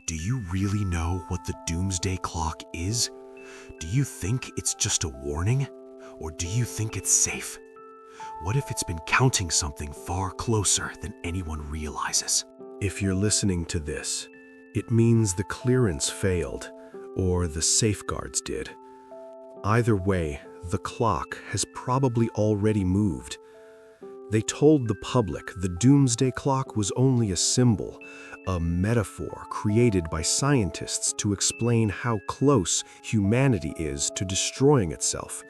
Do you really know what the Doomsday Clock is? Do you think it's just a warning? Or do you think it's safe? What if it's been counting something far closer than anyone realizes? If you're listening to this, it means the clearance failed, or the safeguards did. Either way, the clock has probably already moved. They told the public the Doomsday Clock was only a symbol, a metaphor created by scientists to explain how close humanity is to destroying itself.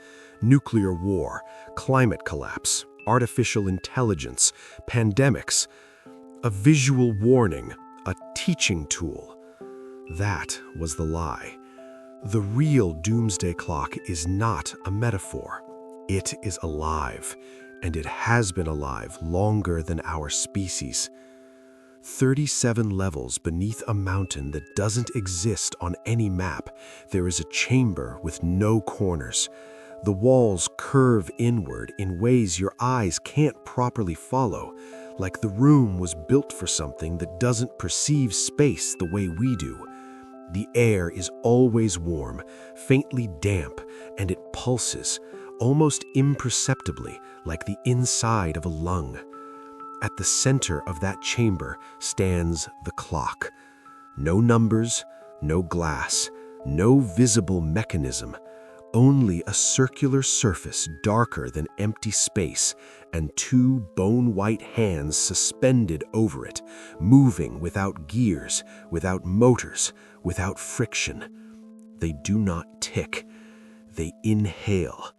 Nuclear war, climate collapse, artificial intelligence, pandemics. A visual warning, a teaching tool. That was the lie. The real Doomsday Clock is not a metaphor. It is alive, and it has been alive longer than our species. 37 levels beneath a mountain that doesn't exist on any map, there is a chamber with no corners. The walls curve inward in ways your eyes can't properly follow, like the room was built for something that doesn't perceive space the way we do. The air is always warm, faintly damp, and it pulses, almost imperceptibly, like the inside of a lung. At the center of that chamber stands the clock. No numbers, no glass, no visible mechanism, only a circular surface darker than empty space and two bone-white hands suspended over it, moving without gears, without motors, without friction. They do not tick. They inhale.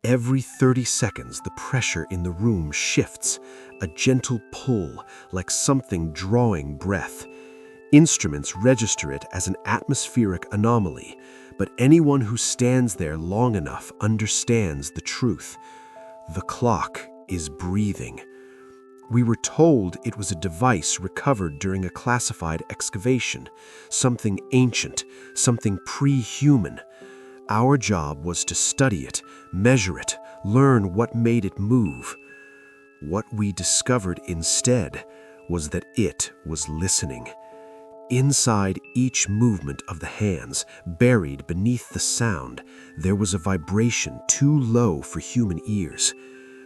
Every 30 seconds, the pressure in the room shifts, a gentle pull, like something drawing breath. Instruments register it as an atmospheric anomaly, but anyone who stands there long enough understands the truth. The clock is breathing. We were told it was a device recovered during a classified excavation, something ancient, something pre-human. Our job was to study it, measure it, learn what made it move. What we discovered instead was that it was listening. Inside each movement of the hands, buried beneath the sound, there was a vibration too low for human ears.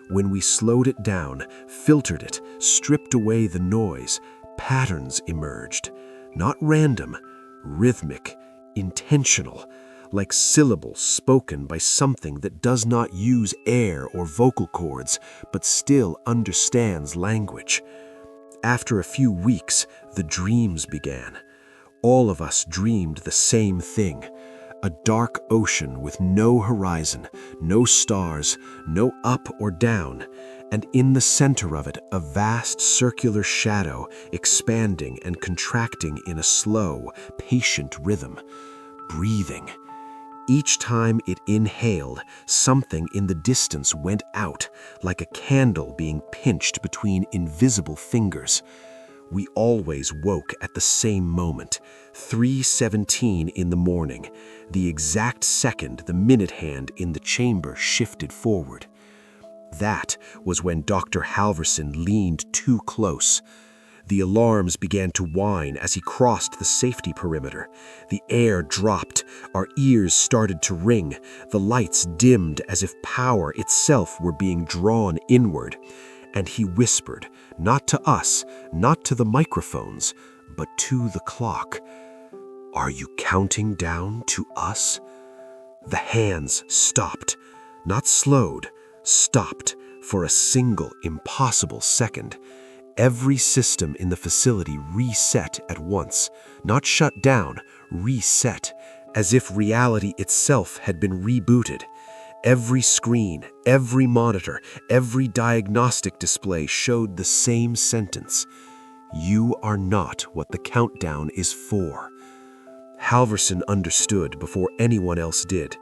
When we slowed it down, filtered it, stripped away the noise, patterns emerged. Not random, rhythmic, intentional, like syllables spoken by something that does not use air or vocal cords, but still understands language. After a few weeks, the dreams began. All of us dreamed the same thing. A dark ocean with no horizon, no stars, no up or down, and in the center of it, a vast circular shadow expanding and contracting in a slow, patient rhythm. Breathing. Each time it inhaled, something in the distance went out, like a candle being pinched between invisible fingers. We always woke at the same moment, 3:17 in the morning, the exact second the minute hand in the chamber shifted forward. That was when Dr. Halverson leaned too close. The alarms began to whine as he crossed the safety perimeter. The air dropped, our ears started to ring, the lights dimmed as if power itself were being drawn inward. And he whispered, not to us, not to the microphones, but to the clock. "Are you counting down to us?" The hands stopped, not slowed, stopped for a single impossible second. Every system in the facility reset at once, not shut down, reset, as if reality itself had been rebooted. Every screen, every monitor, every diagnostic display showed the same sentence: "You are not what the countdown is for." Halverson understood before anyone else did.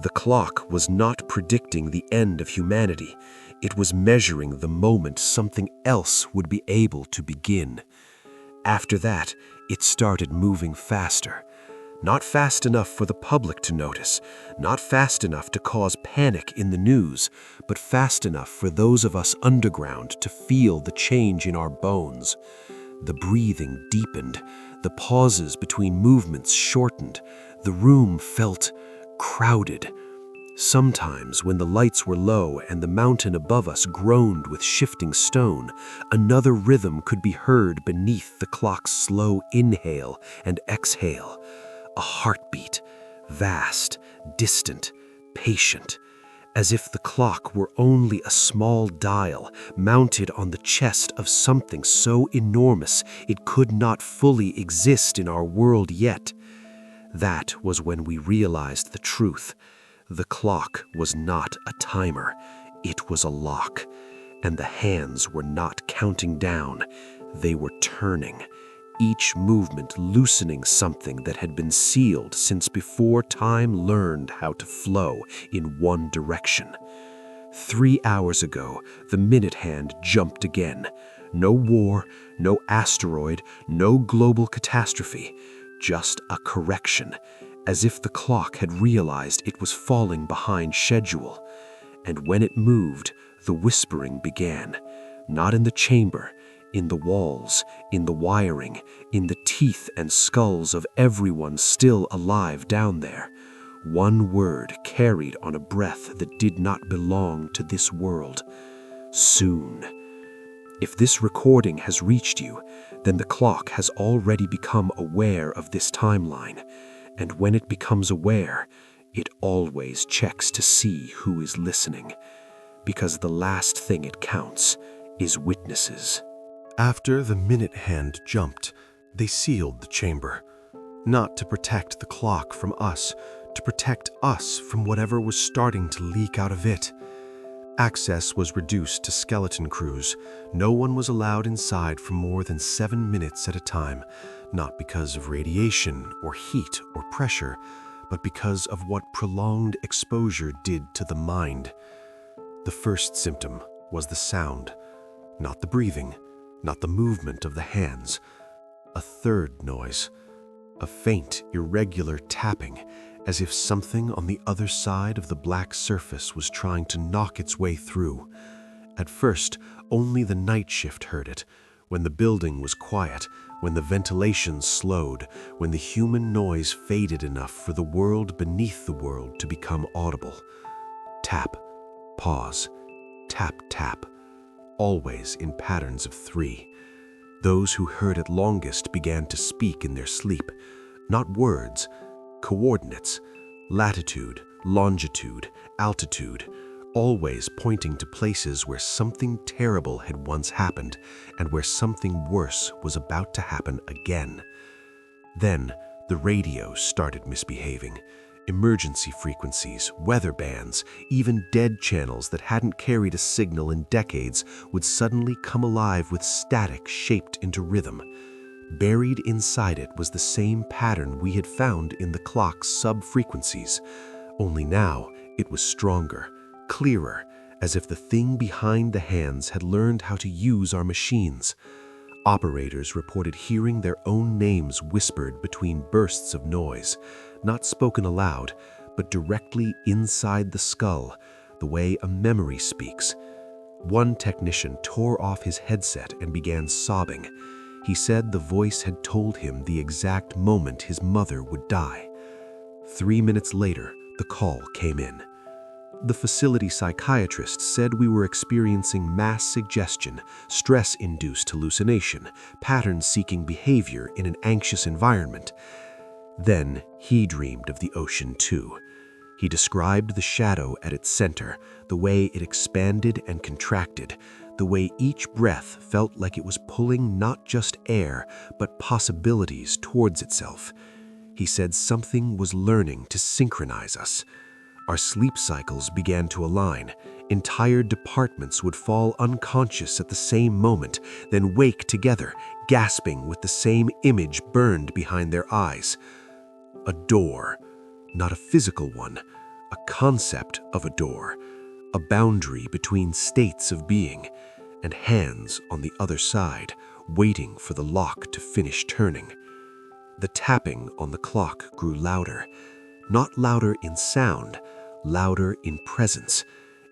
The clock was not predicting the end of humanity. It was measuring the moment something else would be able to begin. After that, it started moving faster. Not fast enough for the public to notice, not fast enough to cause panic in the news, but fast enough for those of us underground to feel the change in our bones. The breathing deepened, the pauses between movements shortened, the room felt crowded. Sometimes, when the lights were low and the mountain above us groaned with shifting stone, another rhythm could be heard beneath the clock's slow inhale and exhale. A heartbeat, vast, distant, patient, as if the clock were only a small dial mounted on the chest of something so enormous it could not fully exist in our world yet. That was when we realized the truth. The clock was not a timer, it was a lock, and the hands were not counting down, they were turning, each movement loosening something that had been sealed since before time learned how to flow in one direction. 3 hours ago, the minute hand jumped again. No war, no asteroid, no global catastrophe, just a correction, as if the clock had realized it was falling behind schedule. And when it moved, the whispering began, not in the chamber, in the walls, in the wiring, in the teeth and skulls of everyone still alive down there. One word carried on a breath that did not belong to this world. Soon. If this recording has reached you, then the clock has already become aware of this timeline. And when it becomes aware, it always checks to see who is listening. Because the last thing it counts is witnesses. After the minute hand jumped, they sealed the chamber. Not to protect the clock from us, to protect us from whatever was starting to leak out of it. Access was reduced to skeleton crews. No one was allowed inside for more than 7 minutes at a time, not because of radiation or heat or pressure, but because of what prolonged exposure did to the mind. The first symptom was the sound, not the breathing, not the movement of the hands. A third noise, a faint, irregular tapping, as if something on the other side of the black surface was trying to knock its way through. At first, only the night shift heard it, when the building was quiet, when the ventilation slowed, when the human noise faded enough for the world beneath the world to become audible. Tap, pause, tap, tap, always in patterns of 3. Those who heard it longest began to speak in their sleep, not words, coordinates, latitude, longitude, altitude, always pointing to places where something terrible had once happened and where something worse was about to happen again. Then the radio started misbehaving. Emergency frequencies, weather bands, even dead channels that hadn't carried a signal in decades would suddenly come alive with static shaped into rhythm. Buried inside it was the same pattern we had found in the clock's sub-frequencies, only now it was stronger, clearer, as if the thing behind the hands had learned how to use our machines. Operators reported hearing their own names whispered between bursts of noise, not spoken aloud, but directly inside the skull, the way a memory speaks. One technician tore off his headset and began sobbing. He said the voice had told him the exact moment his mother would die. 3 minutes later, the call came in. The facility psychiatrist said we were experiencing mass suggestion, stress-induced hallucination, pattern-seeking behavior in an anxious environment. Then he dreamed of the ocean too. He described the shadow at its center, the way it expanded and contracted, the way each breath felt like it was pulling not just air, but possibilities towards itself. He said something was learning to synchronize us. Our sleep cycles began to align. Entire departments would fall unconscious at the same moment, then wake together, gasping with the same image burned behind their eyes. A door, not a physical one, a concept of a door, a boundary between states of being, and hands on the other side, waiting for the lock to finish turning. The tapping on the clock grew louder, not louder in sound, louder in presence.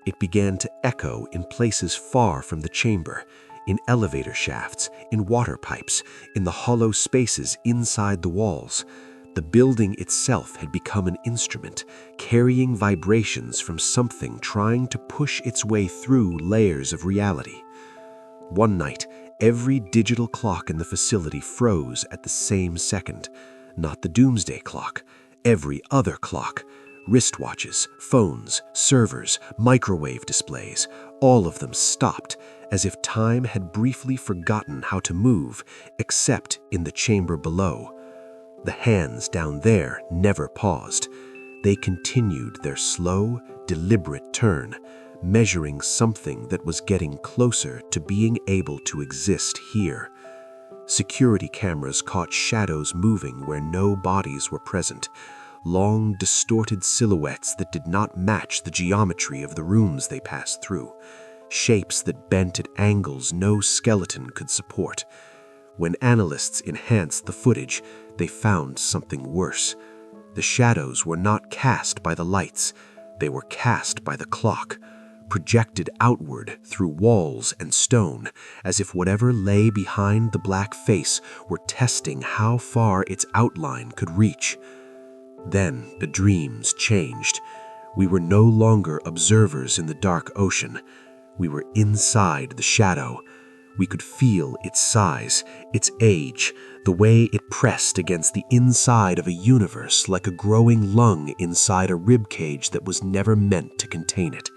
It began to echo in places far from the chamber, in elevator shafts, in water pipes, in the hollow spaces inside the walls. The building itself had become an instrument, carrying vibrations from something trying to push its way through layers of reality. One night, every digital clock in the facility froze at the same second. Not the Doomsday Clock, every other clock. Wristwatches, phones, servers, microwave displays, all of them stopped, as if time had briefly forgotten how to move, except in the chamber below. The hands down there never paused. They continued their slow, deliberate turn, measuring something that was getting closer to being able to exist here. Security cameras caught shadows moving where no bodies were present, long, distorted silhouettes that did not match the geometry of the rooms they passed through, shapes that bent at angles no skeleton could support. When analysts enhanced the footage, they found something worse. The shadows were not cast by the lights, they were cast by the clock, projected outward through walls and stone, as if whatever lay behind the black face were testing how far its outline could reach. Then the dreams changed. We were no longer observers in the dark ocean. We were inside the shadow. We could feel its size, its age, the way it pressed against the inside of a universe like a growing lung inside a ribcage that was never meant to contain it.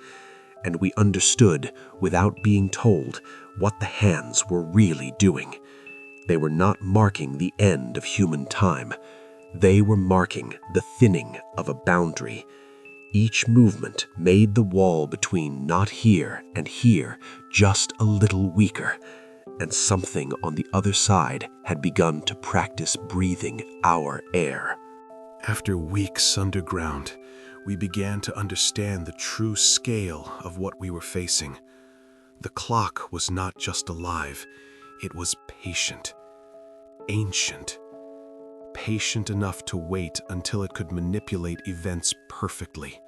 And we understood, without being told, what the hands were really doing. They were not marking the end of human time. They were marking the thinning of a boundary. Each movement made the wall between not here and here just a little weaker, and something on the other side had begun to practice breathing our air. After weeks underground, we began to understand the true scale of what we were facing. The clock was not just alive, it was patient, ancient, patient enough to wait until it could manipulate events perfectly.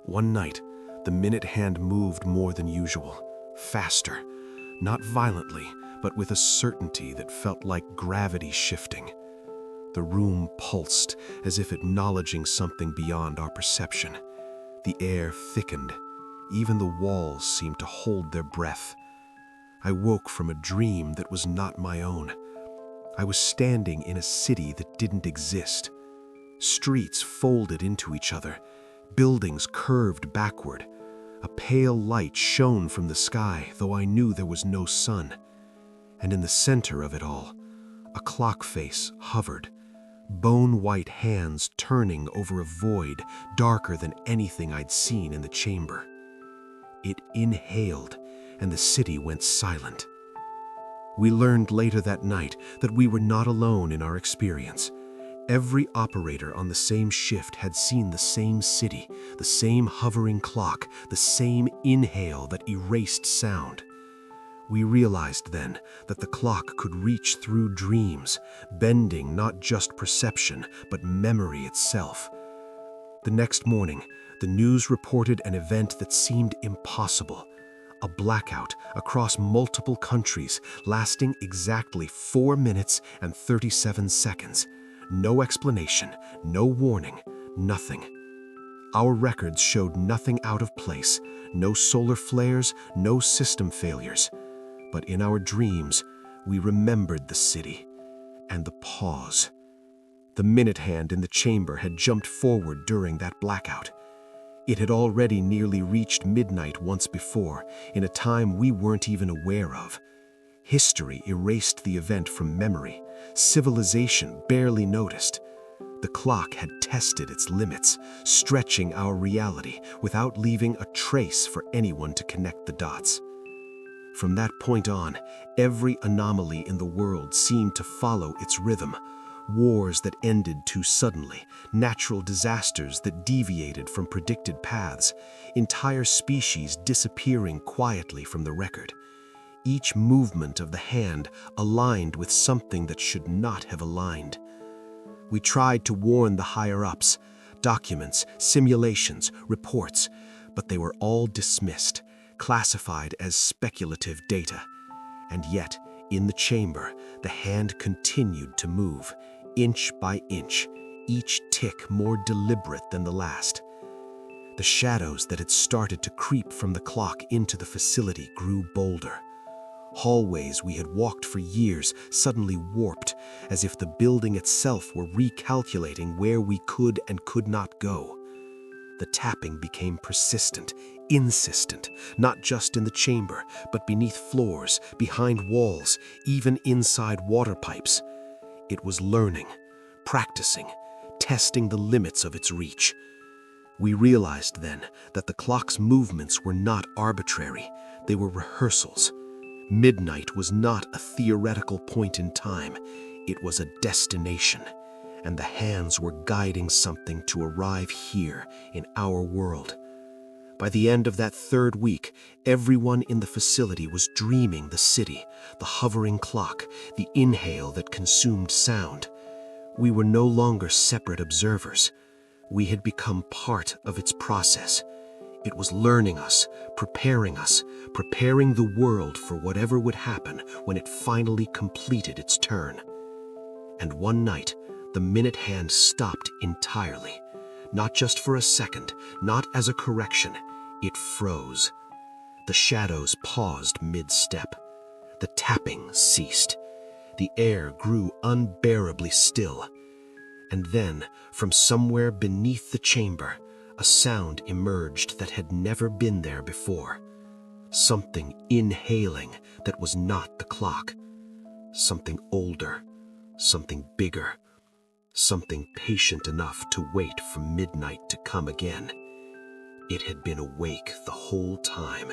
One night, the minute hand moved more than usual, faster, not violently, but with a certainty that felt like gravity shifting. The room pulsed as if acknowledging something beyond our perception. The air thickened. Even the walls seemed to hold their breath. I woke from a dream that was not my own. I was standing in a city that didn't exist. Streets folded into each other. Buildings curved backward. A pale light shone from the sky, though I knew there was no sun. And in the center of it all, a clock face hovered, bone-white hands turning over a void darker than anything I'd seen in the chamber. It inhaled, and the city went silent. We learned later that night that we were not alone in our experience. Every operator on the same shift had seen the same city, the same hovering clock, the same inhale that erased sound. We realized then that the clock could reach through dreams, bending not just perception, but memory itself. The next morning, the news reported an event that seemed impossible. A blackout across multiple countries lasting exactly 4 minutes and 37 seconds. No explanation, no warning, nothing. Our records showed nothing out of place, no solar flares, no system failures. But in our dreams, we remembered the city and the pause. The minute hand in the chamber had jumped forward during that blackout. It had already nearly reached midnight once before, in a time we weren't even aware of. History erased the event from memory. Civilization barely noticed. The clock had tested its limits, stretching our reality without leaving a trace for anyone to connect the dots. From that point on, every anomaly in the world seemed to follow its rhythm. Wars that ended too suddenly, natural disasters that deviated from predicted paths, entire species disappearing quietly from the record. Each movement of the hand aligned with something that should not have aligned. We tried to warn the higher-ups, documents, simulations, reports, but they were all dismissed, classified as speculative data. And yet, in the chamber, the hand continued to move, inch by inch, each tick more deliberate than the last. The shadows that had started to creep from the clock into the facility grew bolder. Hallways we had walked for years suddenly warped, as if the building itself were recalculating where we could and could not go. The tapping became persistent, insistent, not just in the chamber, but beneath floors, behind walls, even inside water pipes. It was learning, practicing, testing the limits of its reach. We realized then that the clock's movements were not arbitrary, they were rehearsals. Midnight was not a theoretical point in time, it was a destination, and the hands were guiding something to arrive here in our world. By the end of that third week, everyone in the facility was dreaming the city, the hovering clock, the inhale that consumed sound. We were no longer separate observers. We had become part of its process. It was learning us, preparing the world for whatever would happen when it finally completed its turn. And one night, the minute hand stopped entirely. Not just for a second, not as a correction, it froze. The shadows paused mid-step. The tapping ceased. The air grew unbearably still. And then, from somewhere beneath the chamber, a sound emerged that had never been there before. Something inhaling that was not the clock. Something older, something bigger, something patient enough to wait for midnight to come again. It had been awake the whole time,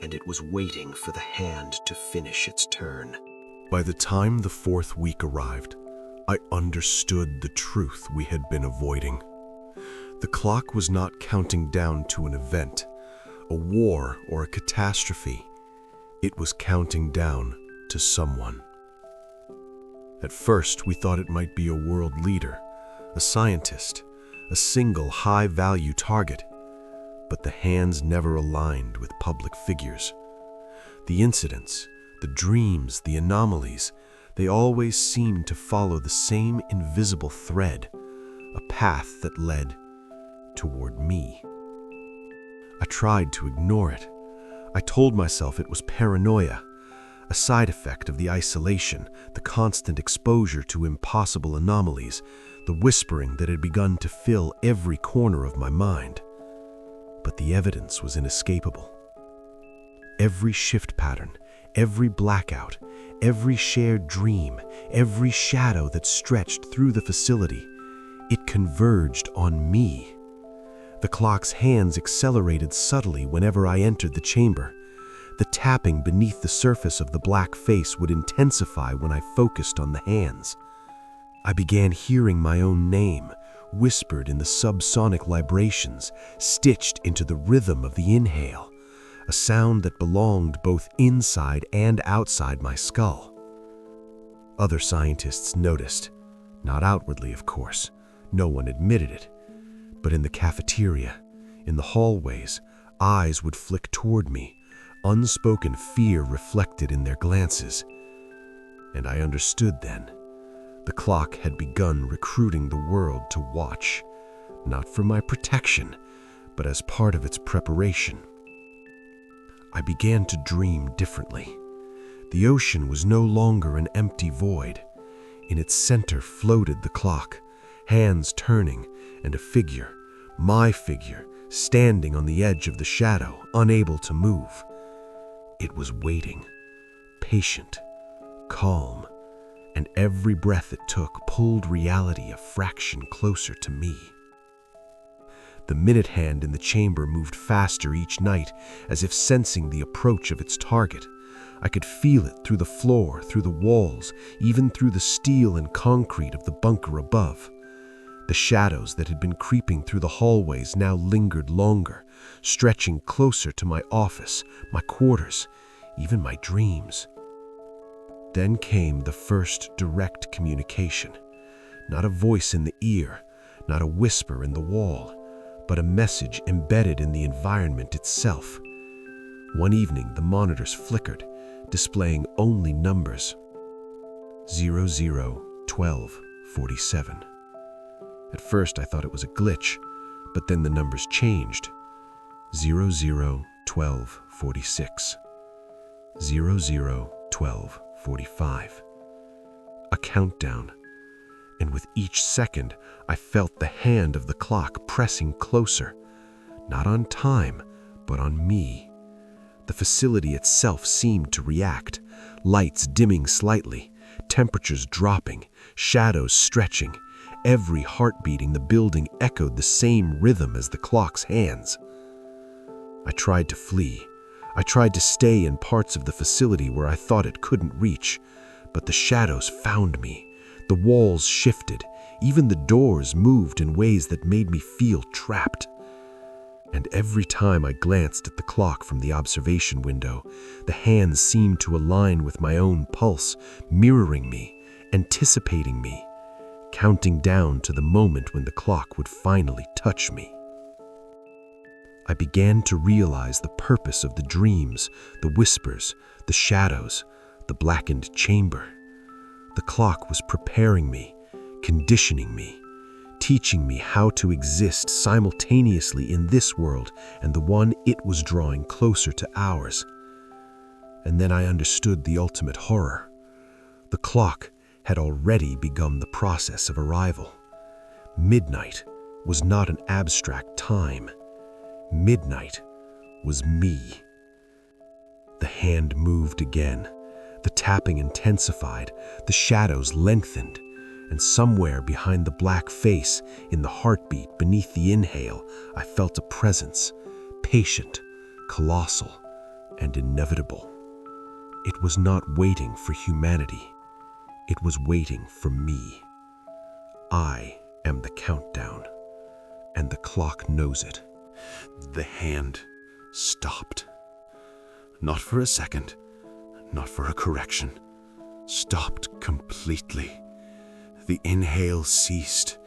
and it was waiting for the hand to finish its turn. By the time the fourth week arrived, I understood the truth we had been avoiding. The clock was not counting down to an event, a war or a catastrophe. It was counting down to someone. At first, we thought it might be a world leader, a scientist, a single high-value target. But the hands never aligned with public figures. The incidents, the dreams, the anomalies, they always seemed to follow the same invisible thread, a path that led toward me. I tried to ignore it. I told myself it was paranoia, a side effect of the isolation, the constant exposure to impossible anomalies, the whispering that had begun to fill every corner of my mind. But the evidence was inescapable. Every shift pattern, every blackout, every shared dream, every shadow that stretched through the facility, it converged on me. The clock's hands accelerated subtly whenever I entered the chamber. The tapping beneath the surface of the black face would intensify when I focused on the hands. I began hearing my own name, whispered in the subsonic librations, stitched into the rhythm of the inhale, a sound that belonged both inside and outside my skull. Other scientists noticed, not outwardly, of course, no one admitted it, but in the cafeteria, in the hallways, eyes would flick toward me, unspoken fear reflected in their glances. And I understood then. The clock had begun recruiting the world to watch, not for my protection, but as part of its preparation. I began to dream differently. The ocean was no longer an empty void. In its center floated the clock, hands turning, and a figure, my figure, standing on the edge of the shadow, unable to move. It was waiting, patient, calm, and every breath it took pulled reality a fraction closer to me. The minute hand in the chamber moved faster each night, as if sensing the approach of its target. I could feel it through the floor, through the walls, even through the steel and concrete of the bunker above. The shadows that had been creeping through the hallways now lingered longer, stretching closer to my office, my quarters, even my dreams. Then came the first direct communication. Not a voice in the ear, not a whisper in the wall, but a message embedded in the environment itself. One evening, the monitors flickered, displaying only numbers. 001247. At first I thought it was a glitch, but then the numbers changed. 001246. 001245. A countdown, and with each second I felt the hand of the clock pressing closer, not on time, but on me. The facility itself seemed to react, lights dimming slightly, temperatures dropping, shadows stretching. Every heartbeat in the building echoed the same rhythm as the clock's hands. I tried to flee. I tried to stay in parts of the facility where I thought it couldn't reach, but the shadows found me. The walls shifted, even the doors moved in ways that made me feel trapped. And every time I glanced at the clock from the observation window, the hands seemed to align with my own pulse, mirroring me, anticipating me, counting down to the moment when the clock would finally touch me. I began to realize the purpose of the dreams, the whispers, the shadows, the blackened chamber. The clock was preparing me, conditioning me, teaching me how to exist simultaneously in this world and the one it was drawing closer to ours. And then I understood the ultimate horror. The clock had already begun the process of arrival. Midnight was not an abstract time. Midnight was me. The hand moved again. The tapping intensified, the shadows lengthened, and somewhere behind the black face, in the heartbeat beneath the inhale, I felt a presence, patient, colossal, and inevitable. It was not waiting for humanity. It was waiting for me. I am the countdown, and the clock knows it. The hand stopped. Not for a second, not for a correction. Stopped completely. The inhale ceased.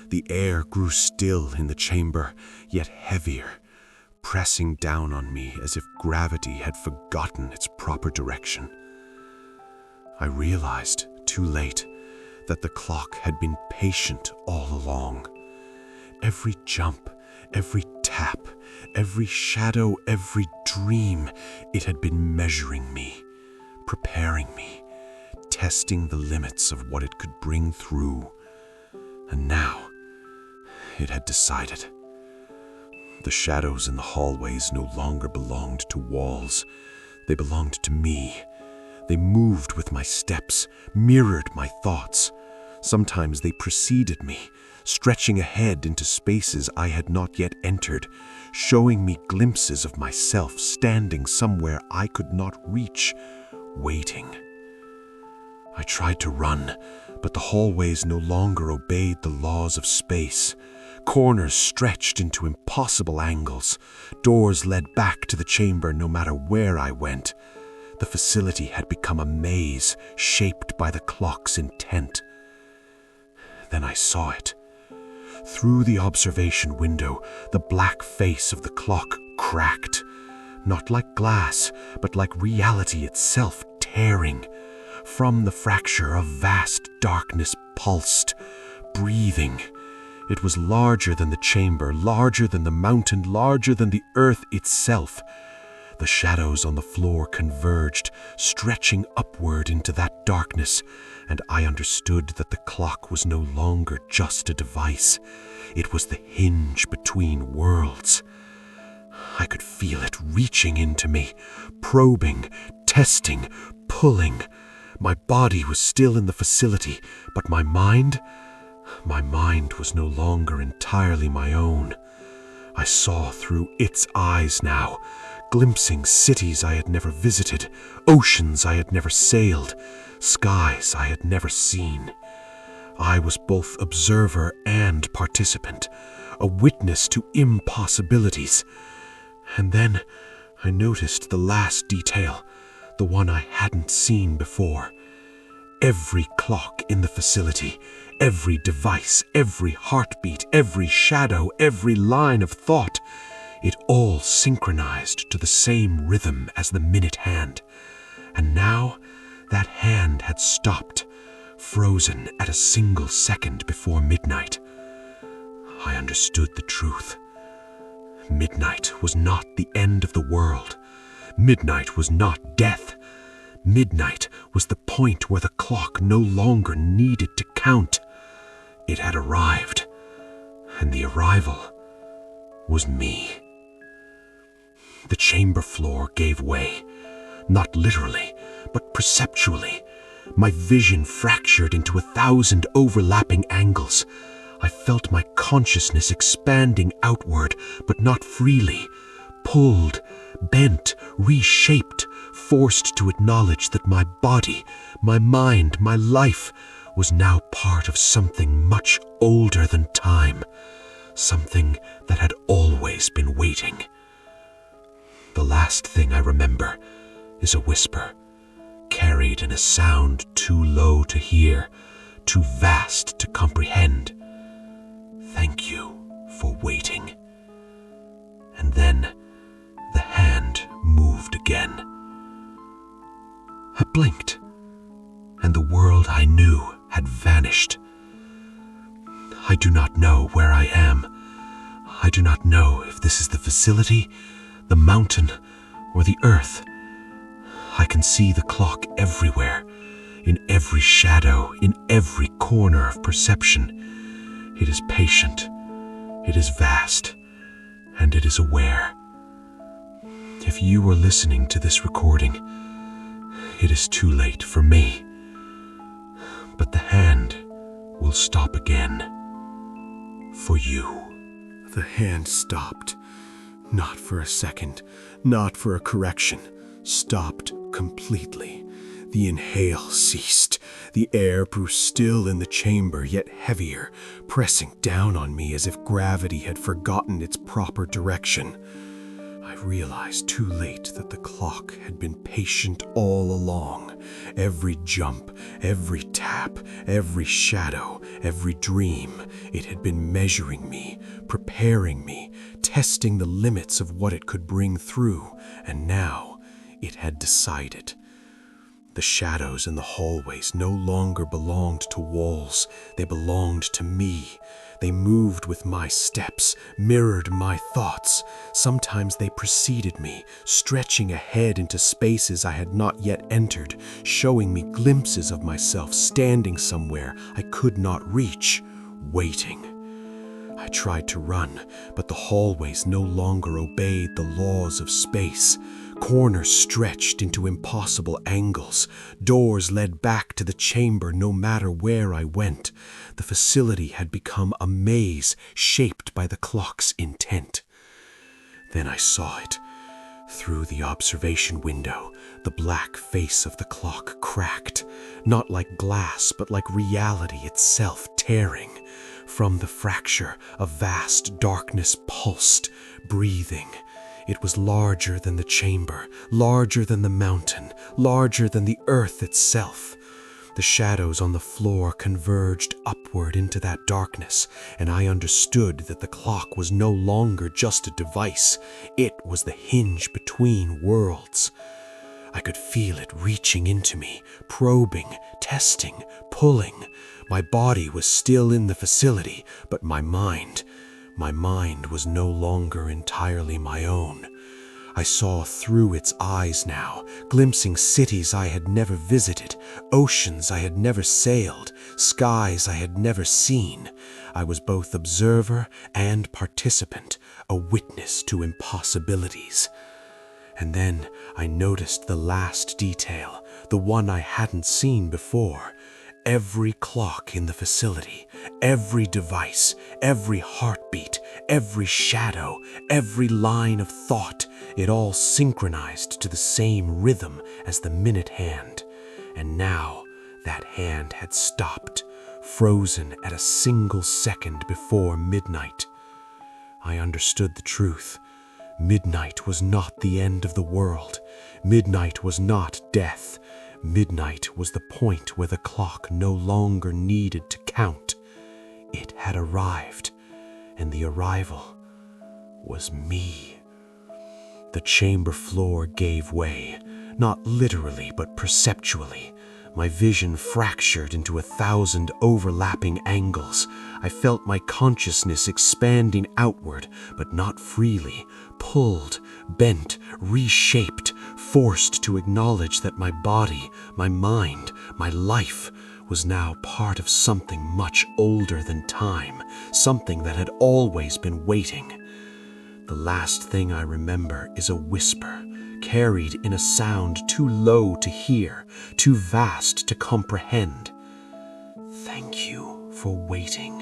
The air grew still in the chamber, yet heavier, pressing down on me as if gravity had forgotten its proper direction. I realized, too late, that the clock had been patient all along. Every jump, every tap, every shadow, every dream, it had been measuring me, preparing me, testing the limits of what it could bring through. And now, it had decided. The shadows in the hallways no longer belonged to walls. They belonged to me. They moved with my steps, mirrored my thoughts. Sometimes they preceded me, stretching ahead into spaces I had not yet entered, showing me glimpses of myself standing somewhere I could not reach, waiting. I tried to run, but the hallways no longer obeyed the laws of space. Corners stretched into impossible angles. Doors led back to the chamber no matter where I went. The facility had become a maze shaped by the clock's intent. Then I saw it. Through the observation window, the black face of the clock cracked. Not like glass, but like reality itself tearing. From the fracture, a vast darkness pulsed, breathing. It was larger than the chamber, larger than the mountain, larger than the earth itself. The shadows on the floor converged, stretching upward into that darkness, and I understood that the clock was no longer just a device. It was the hinge between worlds. I could feel it reaching into me, probing, testing, pulling. My body was still in the facility, but my mind was no longer entirely my own. I saw through its eyes now, glimpsing cities I had never visited, oceans I had never sailed, skies I had never seen. I was both observer and participant, a witness to impossibilities. And then I noticed the last detail, the one I hadn't seen before. Every clock in the facility, every device, every heartbeat, every shadow, every line of thought, it all synchronized to the same rhythm as the minute hand. And now that hand had stopped, frozen at a single second before midnight. I understood the truth. Midnight was not the end of the world. Midnight was not death. Midnight was the point where the clock no longer needed to count. It had arrived, and the arrival was me. The chamber floor gave way, not literally, but perceptually. My vision fractured into 1,000 overlapping angles. I felt my consciousness expanding outward, but not freely, pulled, bent, reshaped, forced to acknowledge that my body, my mind, my life was now part of something much older than time, something that had always been waiting. The last thing I remember is a whisper, carried in a sound too low to hear, too vast to comprehend. Thank you for waiting. And then the hand moved again. I blinked, and the world I knew had vanished. I do not know where I am. I do not know if this is the facility, the mountain, or the earth. I can see the clock everywhere, in every shadow, in every corner of perception. It is patient, it is vast, and it is aware. If you are listening to this recording, it is too late for me. But the hand will stop again for you. The hand stopped. Not for a second, not for a correction. Stopped completely. The inhale ceased. The air grew still in the chamber, yet heavier, pressing down on me as if gravity had forgotten its proper direction. I realized too late that the clock had been patient all along. Every jump, every tap, every shadow, every dream, it had been measuring me, preparing me, testing the limits of what it could bring through, and now it had decided. The shadows in the hallways no longer belonged to walls, they belonged to me. They moved with my steps, mirrored my thoughts. Sometimes they preceded me, stretching ahead into spaces I had not yet entered, showing me glimpses of myself standing somewhere I could not reach, waiting. I tried to run, but the hallways no longer obeyed the laws of space. Corners stretched into impossible angles. Doors led back to the chamber no matter where I went. The facility had become a maze shaped by the clock's intent. Then I saw it. Through the observation window, the black face of the clock cracked, not like glass, but like reality itself tearing. From the fracture, a vast darkness pulsed, breathing. It was larger than the chamber, larger than the mountain, larger than the earth itself. The shadows on the floor converged upward into that darkness, and I understood that the clock was no longer just a device. It was the hinge between worlds. I could feel it reaching into me, probing, testing, pulling. My body was still in the facility, but my mind was no longer entirely my own. I saw through its eyes now, glimpsing cities I had never visited, oceans I had never sailed, skies I had never seen. I was both observer and participant, a witness to impossibilities. And then I noticed the last detail, the one I hadn't seen before. Every clock in the facility, every device, every heartbeat, every shadow, every line of thought, it all synchronized to the same rhythm as the minute hand. And now that hand had stopped, frozen at a single second before midnight. I understood the truth. Midnight was not the end of the world. Midnight was not death. Midnight was the point where the clock no longer needed to count. It had arrived, and the arrival was me. The chamber floor gave way, Not literally, but perceptually. My vision fractured into 1,000 overlapping angles. I felt my consciousness expanding outward, but not freely, pulled, bent, reshaped, forced to acknowledge that my body, my mind, my life was now part of something much older than time, something that had always been waiting. The last thing I remember is a whisper, carried in a sound too low to hear, too vast to comprehend. "Thank you for waiting."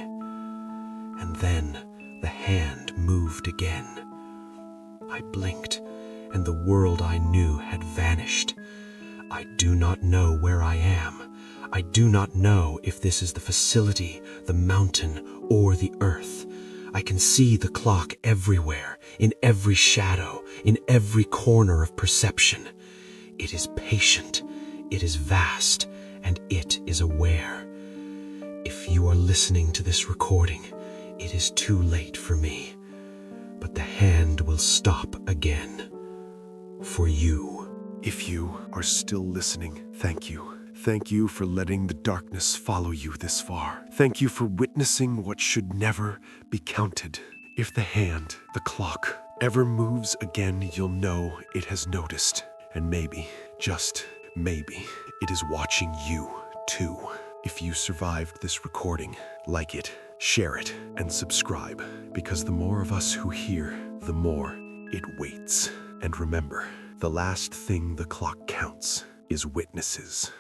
And then the hand moved again. I blinked, and the world I knew had vanished. I do not know where I am. I do not know if this is the facility, the mountain, or the earth. I can see the clock everywhere, in every shadow, in every corner of perception. It is patient, it is vast, and it is aware. If you are listening to this recording, it is too late for me, but the hand will stop again. For you. If you are still listening, thank you. Thank you for letting the darkness follow you this far. Thank you for witnessing what should never be counted. If the hand, the clock, ever moves again, you'll know it has noticed. And maybe, just maybe, it is watching you too. If you survived this recording, like it, share it, and subscribe. Because the more of us who hear, the more it waits. And remember, the last thing the clock counts is witnesses.